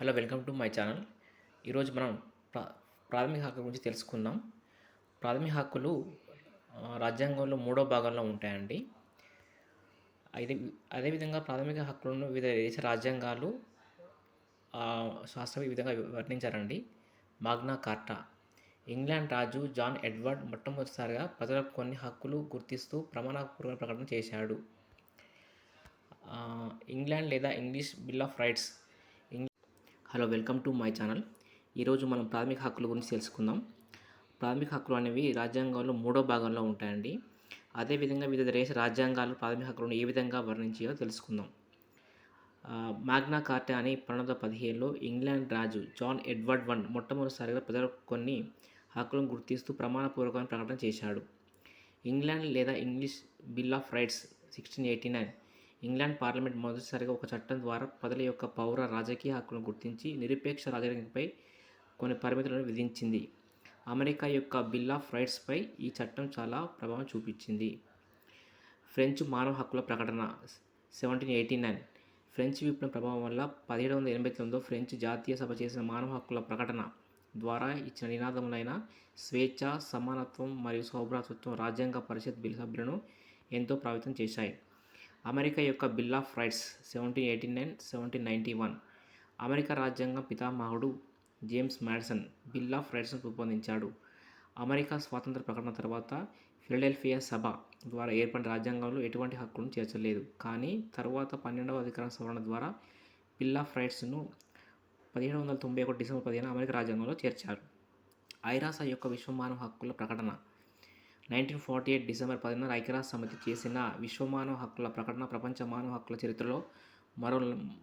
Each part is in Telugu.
Hello, welcome to my channel. ఈరోజు మనం ప్రా ప్రాథమిక హక్కుల గురించి తెలుసుకుందాం. ప్రాథమిక హక్కులు రాజ్యాంగంలో మూడో భాగంలో ఉంటాయండి. అయితే అదేవిధంగా ప్రాథమిక హక్కులను వివిధ దేశ రాజ్యాంగాలు శాస్త్రం ఈ విధంగా వర్ణించారండి. మాగ్నా కార్టా. ఇంగ్లాండ్ రాజు జాన్ ఎడ్వర్డ్ మొట్టమొదటిసారిగా ప్రజలకు కొన్ని హక్కులు గుర్తిస్తూ ప్రమాణపూర్వక ప్రకటన చేశాడు. ఇంగ్లాండ్ లేదా English bill of rights. Hello, welcome to my channel. ఈరోజు మనం ప్రాథమిక హక్కుల గురించి తెలుసుకుందాం. ప్రాథమిక హక్కులు అనేవి రాజ్యాంగంలో మూడో భాగంలో ఉంటాయండి. అదేవిధంగా వివిధ దేశ రాజ్యాంగాలు ప్రాథమిక హక్కులను ఏ విధంగా వర్ణించాయో తెలుసుకుందాం. మాగ్నా కార్టా అని 1217లో ఇంగ్లాండ్ రాజు జాన్ ఎడ్వర్డ్ మొట్టమొదటిసారిగా ప్రజలకు కొన్ని హక్కులను గుర్తిస్తూ ప్రమాణపూర్వకమైన ప్రకటన చేశాడు. ఇంగ్లాండ్ లేదా English bill of rights 1689. England parliament మొదటిసారిగా ఒక చట్టం ద్వారా ప్రజల యొక్క పౌర రాజకీయ హక్కులను గుర్తించి నిరపేక్ష రాజకీయంపై కొన్ని పరిమితులను విధించింది. అమెరికా యొక్క బిల్ ఆఫ్ రైట్స్పై ఈ చట్టం చాలా ప్రభావం చూపించింది. ఫ్రెంచ్ మానవ హక్కుల ప్రకటన 1789. ఫ్రెంచ్ విప్లవం ప్రభావం వల్ల 1789లో ఫ్రెంచ్ జాతీయ సభ చేసిన మానవ హక్కుల ప్రకటన ద్వారా ఇచ్చిన నినాదములైన స్వేచ్ఛ, సమానత్వం మరియు సౌభ్రాతృత్వం రాజ్యాంగ పరిషత్ బిల్ సభ్యులను ఎంతో ప్రభావితం చేశాయి. అమెరికా యొక్క బిల్ ఆఫ్ రైట్స్ 1789, 1791. అమెరికా రాజ్యాంగం పితామహుడు జేమ్స్ మాడిసన్ బిల్ ఆఫ్ రైట్స్ను రూపొందించాడు. అమెరికా స్వాతంత్ర ప్రకటన తర్వాత ఫిలడెల్ఫియా సభ ద్వారా ఏర్పడిన రాజ్యాంగంలో ఎటువంటి హక్కులను చేర్చలేదు. కానీ తరువాత 12వ అధికరణ సవరణ ద్వారా బిల్ ఆఫ్ రైట్స్ను 1791 డిసెంబర్ 15 అమెరికా రాజ్యాంగంలో చేర్చారు. ఐరాస యొక్క విశ్వ మానవ హక్కుల ప్రకటన 1948 డిసెంబర్ 10 ఐక్యరాజ్య సమితి చేసిన విశ్వ మానవ హక్కుల ప్రకటన ప్రపంచ మానవ హక్కుల చరిత్రలో మరో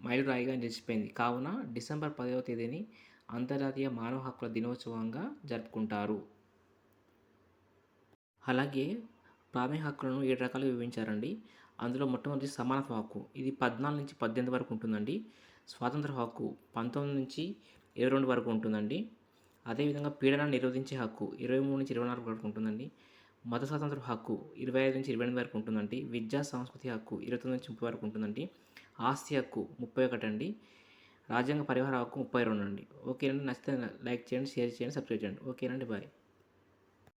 మైలురాయిగా నిలిచిపోయింది. కావున డిసెంబర్ 10వ తేదీని అంతర్జాతీయ మానవ హక్కుల దినోత్సవంగా జరుపుకుంటారు. అలాగే ప్రాథమిక హక్కులను 7 రకాలుగా విభజించారండి. అందులో మొట్టమొదటి సమానత్వ హక్కు. ఇది 14 నుంచి 18 వరకు ఉంటుందండి. స్వాతంత్ర హక్కు 19 నుంచి 22 వరకు ఉంటుందండి. అదేవిధంగా పీడనాన్ని నిరోధించే హక్కు 23 నుంచి 24 వరకు ఉంటుందండి. మత స్వాతంత్ర హక్కు 25 నుంచి 28 వరకు ఉంటుందండి. విద్యా సంస్కృతి హక్కు 29 నుంచి 30 వరకు ఉంటుందండి. ఆస్తి హక్కు 31 అండి. రాజ్యాంగ పరిహార హక్కు 32 అండి. ఓకేనండి. నచ్చితే లైక్ చేయండి, షేర్ చేయండి, సబ్స్క్రైబ్ చేయండి. ఓకేనండి, బాయ్.